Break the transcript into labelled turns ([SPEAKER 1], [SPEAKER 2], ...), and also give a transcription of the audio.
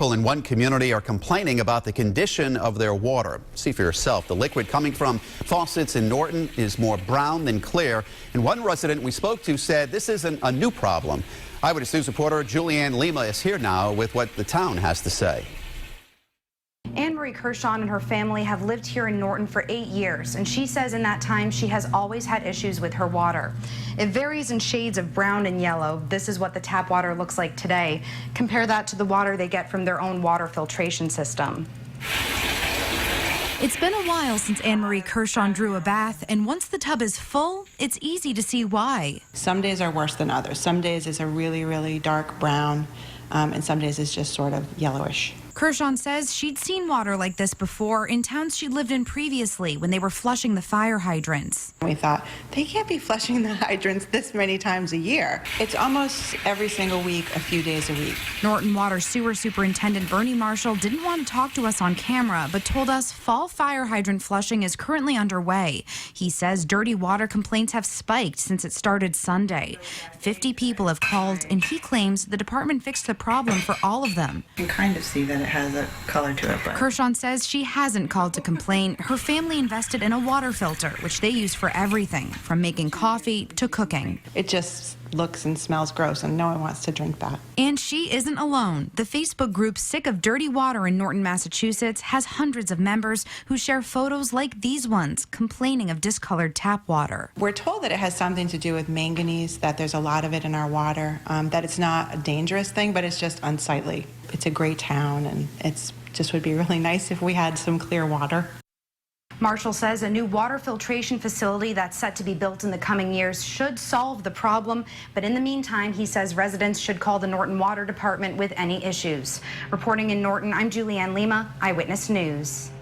[SPEAKER 1] People in one community are complaining about the condition of their water. See for yourself. The liquid coming from faucets in Norton is more brown than clear. And one resident we spoke to said this isn't a new problem. Eyewitness News reporter Julianne Lima is here now with what the town has to say.
[SPEAKER 2] Anne-Marie Kershaw and her family have lived here in Norton for 8 years, and she says in that time she has always had issues with her water. It varies in shades of brown and yellow. This is what the tap water looks like today. Compare that to the water they get from their own water filtration system.
[SPEAKER 3] It's been a while since Anne-Marie Kershaw drew a bath, and once the tub is full, it's easy to see why.
[SPEAKER 4] Some days are worse than others. Some days it's a really, really dark brown, and some days it's just sort of yellowish.
[SPEAKER 3] Kershaw says she'd seen water like this before in towns she lived in previously when they were flushing the fire hydrants.
[SPEAKER 4] We thought, they can't be flushing the hydrants this many times a year. It's almost every single week, a few days a week.
[SPEAKER 3] Norton Water Sewer Superintendent Marshal didn't want to talk to us on camera, but told us fall fire hydrant flushing is currently underway. He says dirty water complaints have spiked since it started Sunday. 50 people have called, and he claims the department fixed the problem for all of them.
[SPEAKER 4] You can kind of see that it has a color to it. But
[SPEAKER 3] Kershaw says she hasn't called to complain. Her family invested in a water filter, which they use for everything, from making coffee to cooking.
[SPEAKER 4] it just looks and smells gross, and no one wants to drink that.
[SPEAKER 3] And she isn't alone. The Facebook group Sick of Dirty Water in Norton, Massachusetts has hundreds of members who share photos like these ones, complaining of discolored tap water.
[SPEAKER 4] We're told that it has something to do with manganese, that there's a lot of it in our water, that it's not a dangerous thing, but it's just unsightly. It's a great town, and it's just would be really nice if we had some clear water.
[SPEAKER 2] Marshal says a new water filtration facility that's set to be built in the coming years should solve the problem. But in the meantime, he says residents should call the Norton Water Department with any issues. Reporting in Norton, I'm Julianne Lima, Eyewitness News.